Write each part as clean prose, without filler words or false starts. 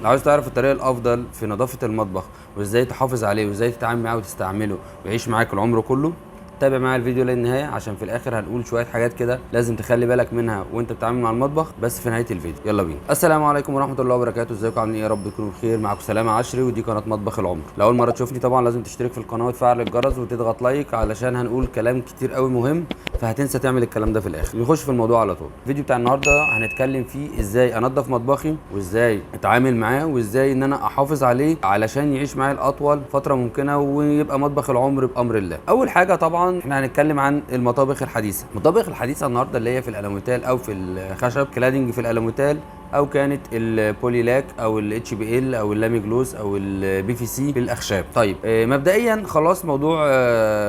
لو عايز تعرف الطريقه الافضل في نظافه المطبخ وازاي تحافظ عليه وازاي تتعامل معاه وتستعمله ويعيش معاك العمر كله، تابع معايا الفيديو للنهايه عشان في الاخر هنقول شويه حاجات كده لازم تخلي بالك منها وانت بتتعامل مع المطبخ. بس في نهايه الفيديو يلا بينا. السلام عليكم ورحمه الله وبركاته، ازيكم عاملين ايه؟ يا رب تكونوا بخير. معاكم سلامه عشري ودي قناه مطبخ العمر. لو اول مره تشوفني طبعا لازم تشترك في القناه وتفعل الجرس وتضغط لايك علشان هنقول كلام كتير قوي مهم، فهتنسى تعمل الكلام ده في الاخر. نخش في الموضوع على طول. الفيديو بتاع النهارده هنتكلم فيه ازاي انضف مطبخي وازاي اتعامل معاه وازاي ان انا احافظ عليه علشان يعيش معايا لاطول فتره ممكنه ويبقى مطبخ العمر بامر الله. اول حاجه طبعا احنا هنتكلم عن المطابخ الحديثه. المطابخ الحديثه النهارده اللي هي في الالوميتال او في الخشب، كلادنج في الالوميتال او كانت البوليلاك او الاتش بي ال او اللامي جلوس او البي في سي في الاخشاب. طيب مبدئيا خلاص موضوع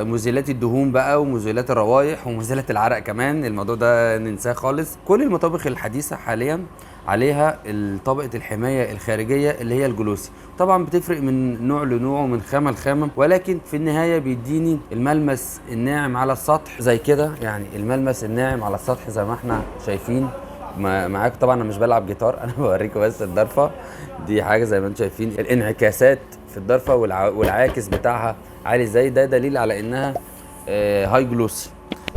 مزيلات الدهون بقى ومزيلات الروائح ومزيلات العرق كمان، الموضوع ده ننساه خالص. كل المطابخ الحديثه حاليا عليها طبقه الحمايه الخارجيه اللي هي الجلوسي. طبعا بتفرق من نوع لنوع ومن خامه لخامه، ولكن في النهايه بيديني الملمس الناعم على السطح زي كده. يعني الملمس الناعم على السطح زي ما احنا شايفين معاكم. طبعا انا مش بلعب جيتار، انا بوريكم بس الضرفه دي حاجه زي ما انتم شايفين. الانعكاسات في الضرفه والعاكس بتاعها عالي ازاي، ده دليل على انها هاي جلوسي.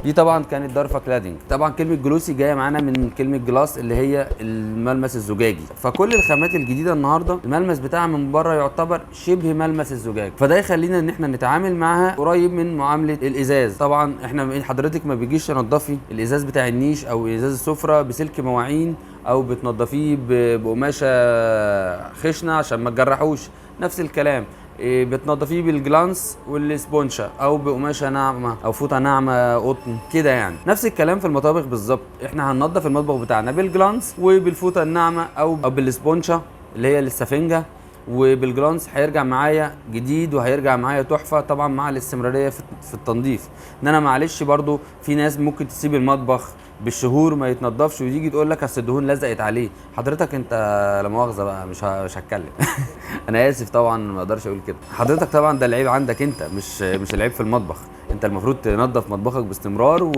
دي طبعا كانت ضرفه كلادنج. طبعا كلمه جلوسي جايه معانا من كلمه جلاس اللي هي الملمس الزجاجي. فكل الخامات الجديده النهارده الملمس بتاعها من بره يعتبر شبه ملمس الزجاج، فده يخلينا ان احنا نتعامل معاها قريب من معامله الازاز. طبعا احنا حضرتك ما بيجيش تنضفي الازاز بتاع النيش او ازاز السفره بسلك مواعين او بتنضفيه بقماشه خشنه عشان ما تجرحوش. نفس الكلام بتنضفيه بالجلانس والسبونشا او بقماشه ناعمه او فوطه ناعمه قطن كده. يعني نفس الكلام في المطابخ بالظبط. احنا هننضف المطبخ بتاعنا بالجلانس وبالفوطه الناعمه او بالسبونشا اللي هي السفنجه، وبالجلانس هيرجع معايا جديد وهيرجع معايا تحفه طبعا مع الاستمراريه في التنظيف. ان انا معلش برضو في ناس ممكن تسيب المطبخ بالشهور ما يتنضفش وتيجي تقول لك اصل الدهون لزقت عليه. حضرتك انت لا مؤاخذه بقى مش هتكلم انا اسف طبعا ما اقدرش اقول كده. حضرتك طبعا ده العيب عندك انت، مش العيب في المطبخ. انت المفروض تنظف مطبخك باستمرار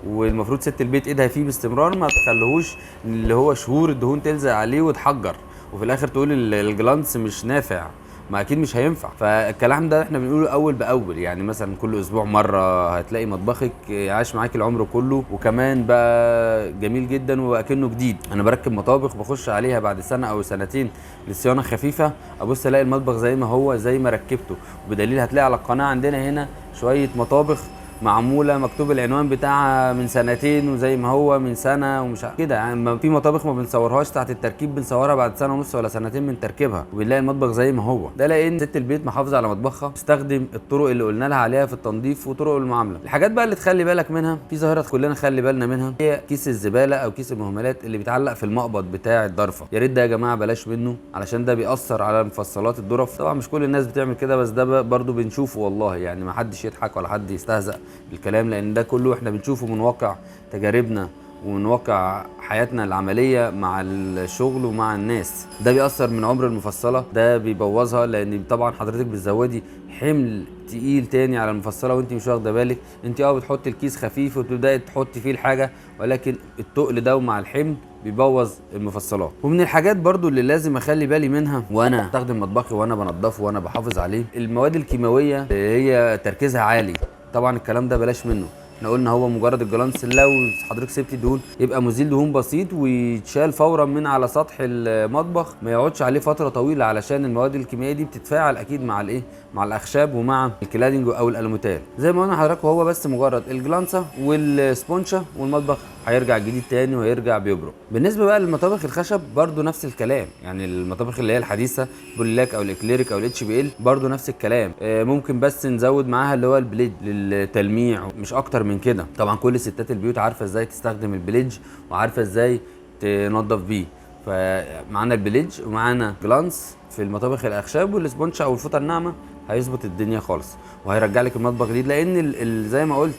والمفروض ست البيت ايدها فيه باستمرار، ما تخليهوش اللي هو شهور الدهون تلزق عليه وتحجر وفي الاخر تقول الجلانس مش نافع. ما اكيد مش هينفع. فالكلام ده احنا بنقوله اول باول. يعني مثلا كل اسبوع مره هتلاقي مطبخك عاش معاك العمر كله وكمان بقى جميل جدا وكأنه جديد. انا بركب مطابخ بخش عليها بعد سنه او سنتين لصيانه خفيفه، ابص الاقي المطبخ زي ما هو زي ما ركبته. وبدليل هتلاقي على القناه عندنا هنا شويه مطابخ معموله مكتوب العنوان بتاعها من سنتين وزي ما هو من سنه ومش كده. يعني في مطابخ ما بنصورهاش تحت التركيب، بنصورها بعد سنه ونص ولا سنتين من تركيبها وبنلاقي المطبخ زي ما هو. ده لان ست البيت محافظه على مطبخها، تستخدم الطرق اللي قلنا لها عليها في التنظيف وطرق المعامله. الحاجات بقى اللي تخلي بالك منها، في ظاهره كلنا خلي بالنا منها، هي كيس الزباله او كيس المهملات اللي بيتعلق في المقبض بتاع الضرفه. يا ريت ده يا جماعه بلاش منه علشان ده بيأثر على مفصلات الظرف. طبعا مش كل الناس بتعمل كده، بس ده برضو بنشوفه والله. يعني ما حدش يضحك ولا حد يستهزأ بالكلام، لان ده كله احنا بنشوفه من واقع تجاربنا ومن واقع حياتنا العمليه مع الشغل ومع الناس. ده بيأثر من عمر المفصله، ده بيبوظها، لان طبعا حضرتك بتزودي حمل تقيل تاني على المفصله وانت مش واخده بالك. انت بتحطي الكيس خفيف وتبداي تحطي فيه الحاجه، ولكن التقل ده ومع الحمل بيبوظ المفصلات. ومن الحاجات برضو اللي لازم اخلي بالي منها وانا بستخدم مطبخي وانا بنضفه وانا بحافظ عليه، المواد الكيماويه اللي هي تركيزها عالي. طبعا الكلام ده بلاش منه. احنا قلنا هو مجرد الجلانس لو حضرتك سبتي دهون يبقى مزيل دهون بسيط ويتشال فورا من على سطح المطبخ، ما يقعدش عليه فتره طويله، علشان المواد الكيميائيه دي بتتفاعل اكيد مع الايه، مع الاخشاب ومع الكلادنج او الالوميتال. زي ما قلنا لحضرتك هو بس مجرد الجلانسه والسبونشا والمطبخ هيرجع جديد تاني وهيرجع بيبرق. بالنسبه بقى للمطابخ الخشب برضو نفس الكلام. يعني المطابخ اللي هي الحديثه بوليلاك او الاكليريك او الاتش بي ال برضو نفس الكلام. ممكن بس نزود معاها اللي هو البليد للتلميع مش اكتر من كده. طبعا كل ستات البيوت عارفه ازاي تستخدم البليدج وعارفه ازاي تنظف بيه. فمعانا البليدج ومعانا جلانس في المطابخ الاخشاب والسبونشا او الفوطه الناعمه هيظبط الدنيا خالص وهيرجع لك المطبخ جديد. لان زي ما قلت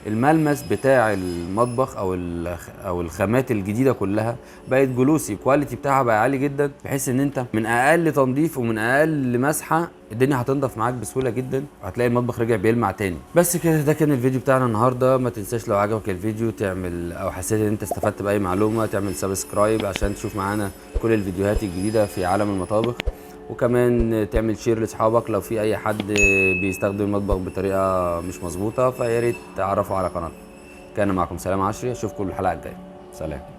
الملمس بتاع المطبخ او الخامات الجديده كلها بقت جلوسي، الكواليتي بتاعها بقى عالي جدا، بحيث ان انت من اقل تنظيف ومن اقل مسحه الدنيا هتنضف معاك بسهوله جدا، وهتلاقي المطبخ رجع بيلمع تاني. بس كده، ده كان الفيديو بتاعنا النهارده. ما تنساش لو عجبك الفيديو تعمل، او حسيت ان انت استفدت باي معلومه، تعمل سبسكرايب عشان تشوف معانا كل الفيديوهات الجديده في عالم المطابخ، وكمان تعمل شير لاصحابك لو في اي حد بيستخدم المطبخ بطريقه مش مظبوطه، فيا ريت تعرفوا على قناتنا. كان معكم سلام عشري، اشوفكم الحلقه الجايه. سلام.